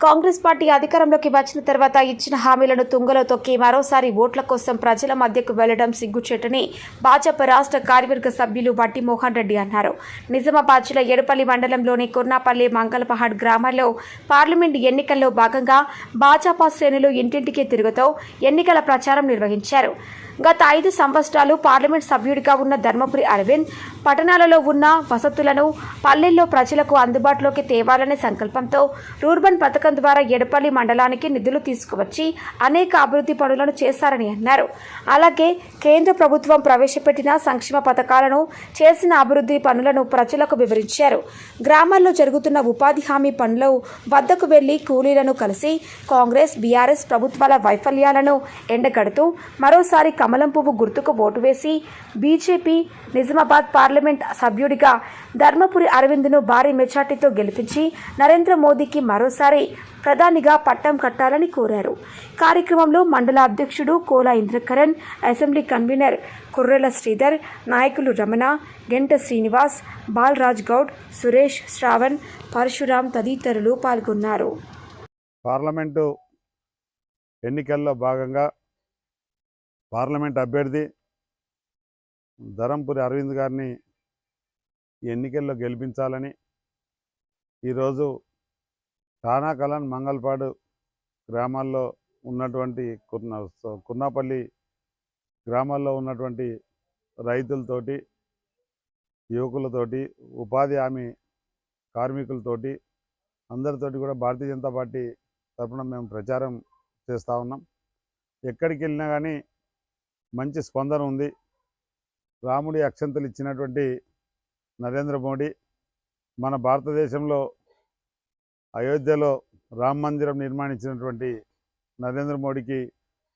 Congress party అధికారంలోకి వచ్చిన తర్వాత ఇచ్చిన హామీలను తుంగలో తొక్కి మరోసారి ఓట్ల కోసం ప్రజల మధ్యకు వెళ్లడం సిగ్గుచేటని భాజపా రాష్ట్ర కార్యవర్గ సభ్యులు వట్టి మోహన్ రెడ్డి అన్నారు. నిజామాబాద్ జిల్లా ఎడపల్లి మండలంలోని కుర్నాపల్లి మంగళపహాడ్ గ్రామాల్లో పార్లమెంటు ఎన్నికల్లో భాగంగా భాజపా శ్రేణులు ఇంటింటికి తిరుగుతూ ఎన్నికల ప్రచారం నిర్వహించారు. గత 5 సంవత్సరాలు పార్లమెంట్ సభ్యుడిగా ఉన్న ధర్మపురి అరవింద్ పట్టణాలలో ఉన్న వసతులను పల్లెల్లో ప్రజలకు అందుబాటులోకి తేవాలనే సంకల్పంతో రూర్బన్ పథకం ద్వారా ఎడపల్లి మండలానికి నిధులు తీసుకువచ్చి అనేక అభివృద్ధి పనులను చేశారని అన్నారు. అలాగే కేంద్ర ప్రభుత్వం ప్రవేశపెట్టిన సంక్షేమ పథకాలను చేసిన అభివృద్ధి పనులను ప్రజలకు వివరించారు. గ్రామాల్లో జరుగుతున్న ఉపాధి హామీ పనుల వద్దకు వెళ్లి కూలీలను కలిసి కాంగ్రెస్ బీఆర్ఎస్ ప్రభుత్వాల వైఫల్యాలను ఎండగడుతూ మరోసారి కమలం పువ్వు గుర్తుకు ఓటు వేసి బీజేపీ నిజామాబాద్ పార్లమెంట్ సభ్యుడిగా ధర్మపురి అరవింద్ను భారీ మెజార్టీతో గెలిపించి నరేంద్ర మోదీకి మరోసారి ప్రధానిగా పట్టం కట్టాలని కోరారు. కార్యక్రమంలో మండల అధ్యక్షుడు కోలా ఇంద్రకరణ్, అసెంబ్లీ కన్వీనర్ కుర్రెల శ్రీధర్, నాయకులు రమణ, గెంట శ్రీనివాస్, బాలరాజ్ గౌడ్, సురేష్, శ్రావణ్, పరశురాం తదితరులు పాల్గొన్నారు. పార్లమెంటు ఎన్నికల్లో భాగంగా పార్లమెంట్ అభ్యర్థి ధర్మపురి అరవింద్ గారిని ఎన్నికల్లో గెలిపించాలని ఈరోజు ఠానాకలాన్ మంగళపాడు గ్రామాల్లో ఉన్నటువంటి కుర్నాపల్లి గ్రామాల్లో ఉన్నటువంటి రైతులతోటి, యువకులతోటి, ఉపాధి హామీ కార్మికులతోటి అందరితోటి కూడా భారతీయ జనతా పార్టీ తరఫున మేము ప్రచారం చేస్తూ ఉన్నాం. ఎక్కడికి వెళ్ళినా కానీ మంచి స్పందన ఉంది. రాముడి అక్షంతలు ఇచ్చినటువంటి నరేంద్ర మోడీ మన భారతదేశంలో అయోధ్యలో రామ మందిరం నిర్మాణించినటువంటి నరేంద్ర మోడీకి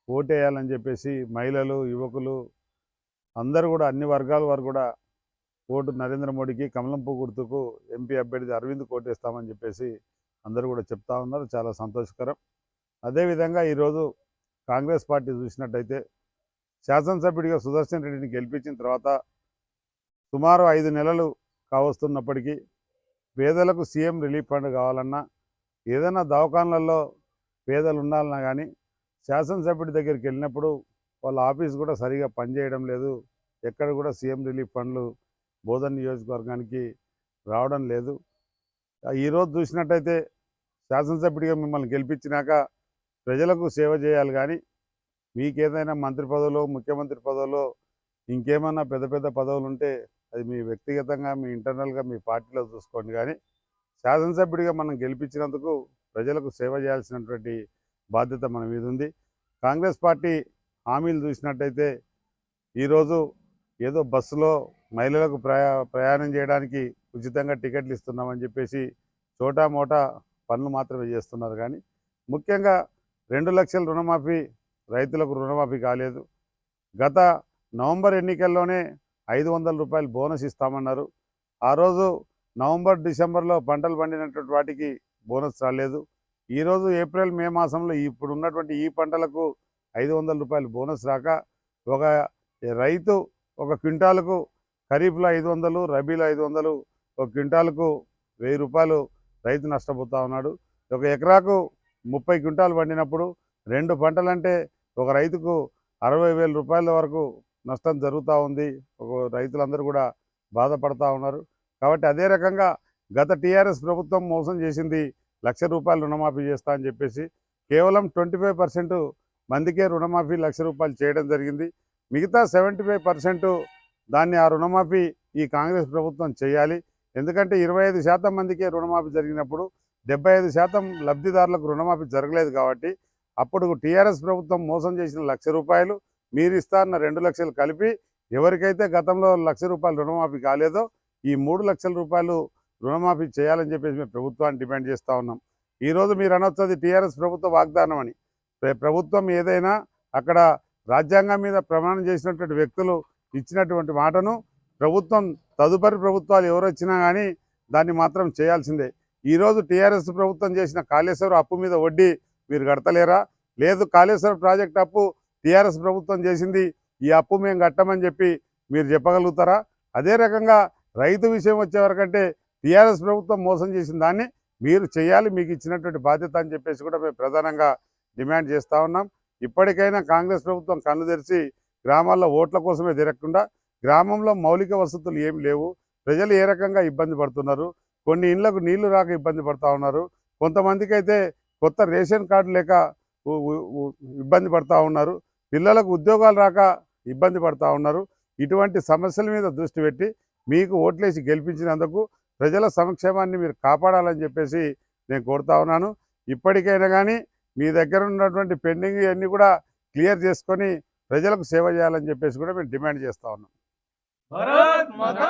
ఓటేయాలని చెప్పేసి మహిళలు, యువకులు అందరూ కూడా అన్ని వర్గాల వారు కూడా ఓటు నరేంద్ర మోడీకి కమలం పువ్వు గుర్తుకు ఎంపీ అభ్యర్థి అరవింద్ ఓటేస్తామని చెప్పేసి అందరూ కూడా చెప్తా ఉన్నారు. చాలా సంతోషకరం. అదేవిధంగా ఈరోజు కాంగ్రెస్ పార్టీ చూసినట్టయితే శాసనసభ్యుడిగా సుదర్శన్ రెడ్డిని గెలిపించిన తర్వాత సుమారు 5 నెలలు కావస్తున్నప్పటికీ పేదలకు సీఎం రిలీఫ్ ఫండ్ కావాలన్నా, ఏదైనా దవాఖాన్లలో పేదలు ఉండాలన్నా కానీ శాసనసభ్యుడి దగ్గరికి వెళ్ళినప్పుడు వాళ్ళ ఆఫీస్ కూడా సరిగా పనిచేయడం లేదు. ఎక్కడ కూడా సీఎం రిలీఫ్ ఫండ్లు బోధన్ నియోజకవర్గానికి రావడం లేదు. ఈరోజు చూసినట్టయితే శాసనసభ్యుడిగా మిమ్మల్ని గెలిపించినాక ప్రజలకు సేవ చేయాలి కానీ మీకేదైనా మంత్రి పదవులు, ముఖ్యమంత్రి పదవులు, ఇంకేమన్నా పెద్ద పెద్ద పదవులు ఉంటే అది మీ వ్యక్తిగతంగా, మీ ఇంటర్నల్గా మీ పార్టీలో చూసుకోండి. కానీ శాసనసభ్యుడిగా మనం గెలిపించినందుకు ప్రజలకు సేవ చేయాల్సినటువంటి బాధ్యత మన మీద ఉంది. కాంగ్రెస్ పార్టీ హామీలు చూసినట్టయితే ఈరోజు ఏదో బస్సులో మహిళలకు ప్రయాణం చేయడానికి ఉచితంగా టికెట్లు ఇస్తున్నామని చెప్పేసి చోటా మోటా పనులు మాత్రమే చేస్తున్నారు. కానీ ముఖ్యంగా 2 లక్షల రుణమాఫీ రైతులకు రుణమాఫీ కాలేదు. గత నవంబర్ ఎన్నికల్లోనే 500 రూపాయలు బోనస్ ఇస్తామన్నారు. ఆ రోజు నవంబర్, డిసెంబర్లో పంటలు పండినటువంటి వాటికి బోనస్ రాలేదు. ఈరోజు ఏప్రిల్, మే మాసంలో ఇప్పుడు ఉన్నటువంటి ఈ పంటలకు 500 రూపాయలు బోనస్ రాక ఒక రైతు ఒక క్వింటాలకు ఖరీఫ్లో 500, రబీలో 500, ఒక క్వింటాలకు 1000 రూపాయలు రైతు నష్టపోతూ ఉన్నాడు. ఒక ఎకరాకు 30 క్వింటాలు పండినప్పుడు 2 పంటలంటే ఒక రైతుకు 60,000 రూపాయల వరకు నష్టం జరుగుతూ ఉంది. రైతులందరూ కూడా బాధపడతా ఉన్నారు. కాబట్టి అదే రకంగా గత టీఆర్ఎస్ ప్రభుత్వం మోసం చేసింది. 1,00,000 రూపాయలు రుణమాఫీ చేస్తా అని చెప్పేసి కేవలం 25% మందికే రుణమాఫీ 1,00,000 రూపాయలు చేయడం జరిగింది. మిగతా 75% దాన్ని ఆ రుణమాఫీ ఈ కాంగ్రెస్ ప్రభుత్వం చేయాలి. ఎందుకంటే 25% మందికే రుణమాఫీ జరిగినప్పుడు 75% లబ్ధిదారులకు రుణమాఫీ జరగలేదు. కాబట్టి అప్పుడు టీఆర్ఎస్ ప్రభుత్వం మోసం చేసిన 1,00,000 రూపాయలు మీరు ఇస్తారన్న 2 లక్షలు కలిపి ఎవరికైతే గతంలో 1,00,000 రూపాయలు రుణమాఫీ కాలేదో ఈ 3 లక్షల రూపాయలు రుణమాఫీ చేయాలని చెప్పేసి మేము ప్రభుత్వాన్ని డిమాండ్ చేస్తూ ఉన్నాం. ఈరోజు మీరు అనొచ్చది టీఆర్ఎస్ ప్రభుత్వ వాగ్దానం అని. ప్రభుత్వం ఏదైనా అక్కడ రాజ్యాంగం మీద ప్రమాణం చేసినటువంటి వ్యక్తులు ఇచ్చినటువంటి మాటను ప్రభుత్వం తదుపరి ప్రభుత్వాలు ఎవరు వచ్చినా కానీ దాన్ని మాత్రం చేయాల్సిందే. ఈరోజు టీఆర్ఎస్ ప్రభుత్వం చేసిన కాళేశ్వరం అప్పు మీద వడ్డీ మీరు కడతలేరా? లేదు, కాళేశ్వరం ప్రాజెక్ట్ అప్పు టీఆర్ఎస్ ప్రభుత్వం చేసింది, ఈ అప్పు మేము కట్టమని చెప్పి మీరు చెప్పగలుగుతారా? అదే రకంగా రైతు విషయం వచ్చేవరకంటే టీఆర్ఎస్ ప్రభుత్వం మోసం చేసిన దాన్ని మీరు చేయాలి, మీకు ఇచ్చినటువంటి బాధ్యత అని చెప్పేసి కూడా మేము ప్రధానంగా డిమాండ్ చేస్తూ ఉన్నాం. ఇప్పటికైనా కాంగ్రెస్ ప్రభుత్వం కళ్ళు తెరిచి గ్రామాల్లో ఓట్ల కోసమే తిరగకుండా గ్రామంలో మౌలిక వసతులు ఏమి లేవు, ప్రజలు ఏ రకంగా ఇబ్బంది పడుతున్నారు, కొన్ని ఇళ్లకు నీళ్లు రాక ఇబ్బంది పడుతూ ఉన్నారు, కొంతమందికి అయితే కొత్త రేషన్ కార్డు లేక ఇబ్బంది పడుతూ ఉన్నారు, పిల్లలకు ఉద్యోగాలు రాక ఇబ్బంది పడుతూ ఉన్నారు. ఇటువంటి సమస్యల మీద దృష్టి పెట్టి మీకు ఓట్లేసి గెలిపించినందుకు ప్రజల సంక్షేమాన్ని మీరు కాపాడాలని చెప్పేసి నేను కోరుతా ఉన్నాను. ఇప్పటికైనా కానీ మీ దగ్గర ఉన్నటువంటి పెండింగ్ అన్నీ కూడా క్లియర్ చేసుకొని ప్రజలకు సేవ చేయాలని చెప్పేసి కూడా మేము డిమాండ్ చేస్తూ ఉన్నాం.